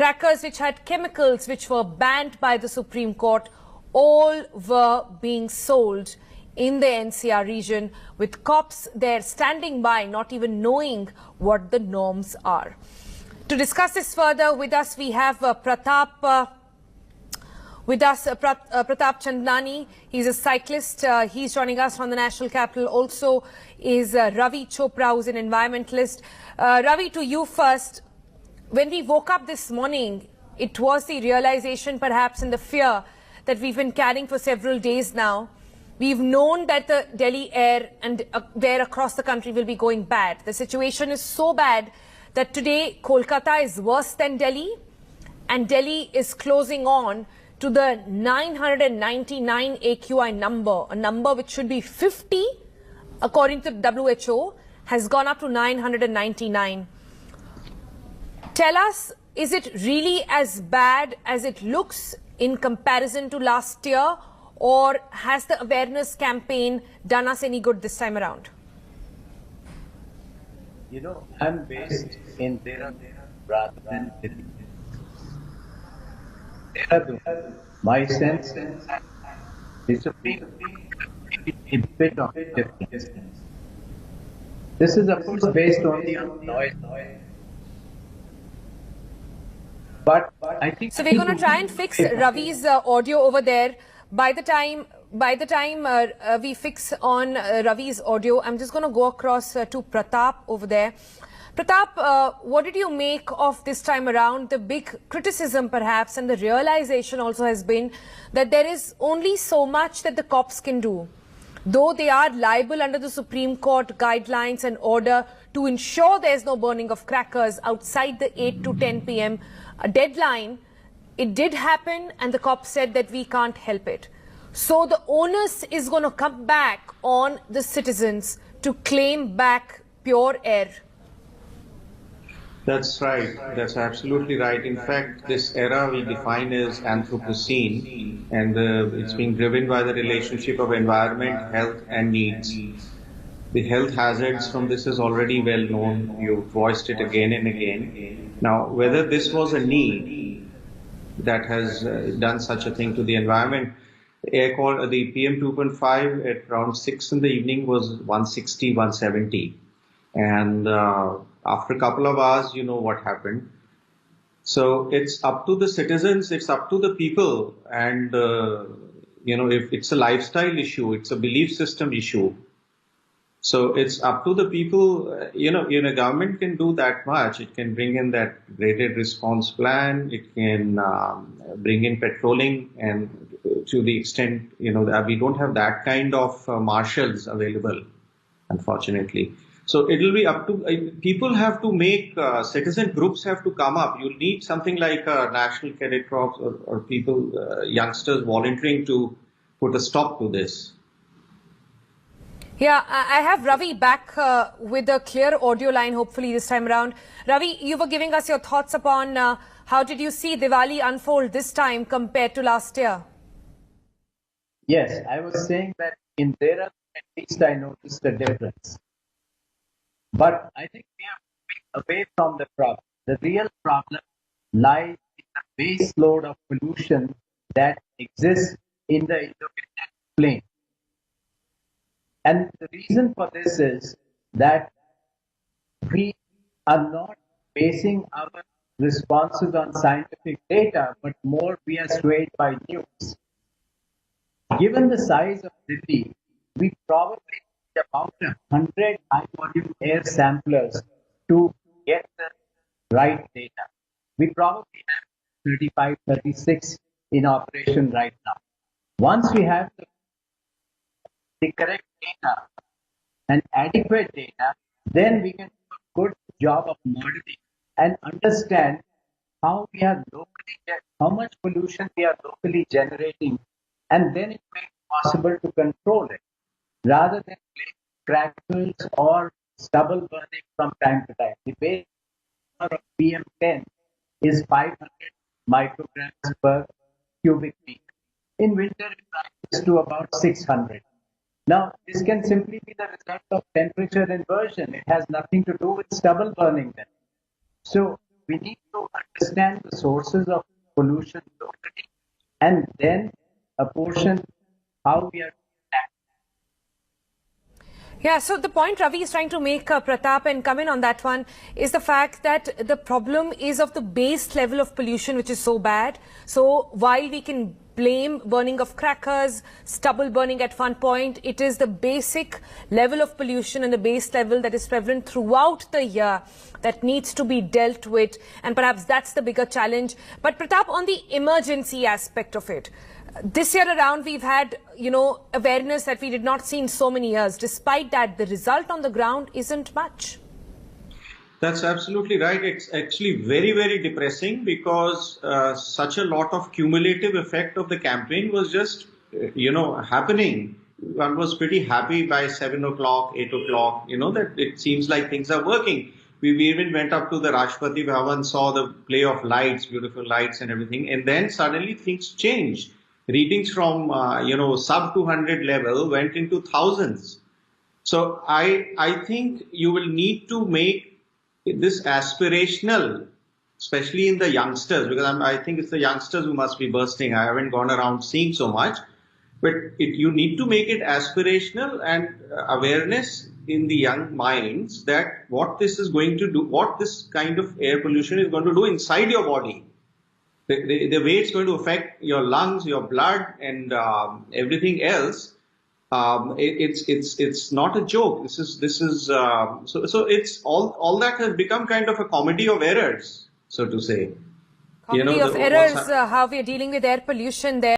crackers which had chemicals which were banned by the Supreme Court, all were being sold in the NCR region, with cops there standing by, not even knowing what the norms are. To discuss this further, with us we have Pratap Chandnani. He's a cyclist. He's joining us from the National Capital. Also is Ravi Chopra, who's an environmentalist. Ravi, to you first. When we woke up this morning, it was the realization, perhaps, and the fear that we've been carrying for several days now. We've known that the Delhi air and there across the country will be going bad. The situation is so bad that today Kolkata is worse than Delhi, and Delhi is closing on to the 999 AQI number, a number which should be 50, according to the WHO, has gone up to 999. Tell us, is it really as bad as it looks in comparison to last year, or has the awareness campaign done us any good this time around? You know, I'm based in Dehradun rather than Delhi. Dehradun, my sense is a bit of difference. This is of course based only on noise. But I think so. We're going to try and fix Ravi's audio over there. By the time we fix on Ravi's audio, I'm just going to go across to Pratap over there. Pratap, what did you make of this time around? The big criticism, perhaps, and the realization also has been that there is only so much that the cops can do. Though they are liable under the Supreme Court guidelines and order to ensure there's no burning of crackers outside the 8 to 10 p.m. deadline, it did happen, and the cops said that we can't help it. So the onus is going to come back on the citizens to claim back pure air. That's right. That's absolutely right. In fact, this era we define as Anthropocene, and it's being driven by the relationship of environment, health, and needs. The health hazards from this is already well known. You voiced it again and again. Now, whether this was a need that has done such a thing to the environment, the PM 2.5 at around 6 in the evening was 160, 170. And after a couple of hours, you know what happened. So it's up to the citizens, it's up to the people. And, you know, if it's a lifestyle issue, it's a belief system issue. So it's up to the people, you know, government can do that much. It can bring in that graded response plan. It can bring in patrolling, and to the extent, you know, we don't have that kind of marshals available, unfortunately. So it will be up to people have to make citizen groups have to come up. You'll need something like National Cadet Corps or people, youngsters volunteering to put a stop to this. Yeah, I have Ravi back with a clear audio line, hopefully this time around. Ravi, you were giving us your thoughts upon how did you see Diwali unfold this time compared to last year? Yes, I was saying that in Dehradun, at least I noticed a difference. But I think we are moving away from the problem. The real problem lies in the base load of pollution that exists in the Indo-Gangetic plain. And the reason for this is that we are not basing our responses on scientific data, but more we are swayed by news. Given the size of Delhi, we probably need about 100 high-volume air samplers to get the right data. We probably have 35, 36 in operation right now. Once we have the correct data and adequate data, then we can do a good job of modeling and understand how we are how much pollution we are locally generating, and then it makes it possible to control it, rather than crackers or stubble burning from time to time. The base of PM10 is 500 micrograms per cubic feet. In winter, it rises to about 600. Now, this can simply be the result of temperature inversion. It has nothing to do with stubble burning then. So, we need to understand the sources of pollution locally and then apportion how we are. Yeah, so the point Ravi is trying to make, Pratap, and come in on that one, is the fact that the problem is of the base level of pollution, which is so bad. So while we can blame burning of crackers, stubble burning at one point, it is the basic level of pollution and the base level that is prevalent throughout the year that needs to be dealt with. And perhaps that's the bigger challenge. But Pratap, on the emergency aspect of it, this year around, we've had, awareness that we did not see in so many years. Despite that, the result on the ground isn't much. That's absolutely right. It's actually very, very depressing because such a lot of cumulative effect of the campaign was just, happening. One was pretty happy by 7 o'clock, 8 o'clock, that it seems like things are working. We even went up to the Rashtrapati Bhavan, saw the play of lights, beautiful lights and everything. And then suddenly things changed. Readings from, sub 200 level went into thousands. So I think you will need to make this aspirational, especially in the youngsters, because I think it's the youngsters who must be bursting. I haven't gone around seeing so much, but you need to make it aspirational and awareness in the young minds that what this is going to do, what this kind of air pollution is going to do inside your body. The way it's going to affect your lungs, your blood, and everything else, it's not a joke. So it's all that has become kind of a comedy of errors, so to say. Comedy of errors, how we are dealing with air pollution there.